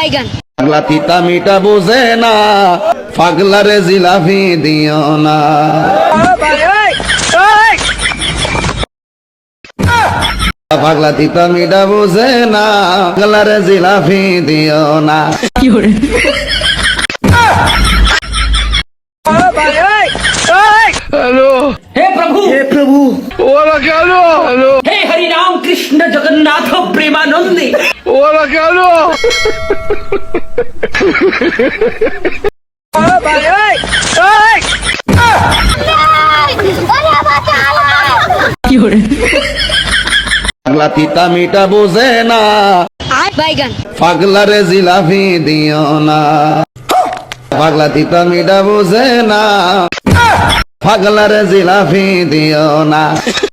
বাইগান। পাগলা তিতা মিটা বোঝে না, পাগলারে জিলাপি দিও না। পাগলা তিতা মিটা বোঝে না, পাগলারে জিলাপি দিও না। हेलो हे प्रभु ओला क्या लो हेलो हे हरि राम कृष्ण जगन्नाथ प्रेमानंदी ओला क्या लो পাগলা তিতা মিটা বোঝে না, বাইগান। পাগলারে জিলাপি দিও না। পাগলা তিতা মিটা বোঝে না, পাগলারে জিলাপি দিও না।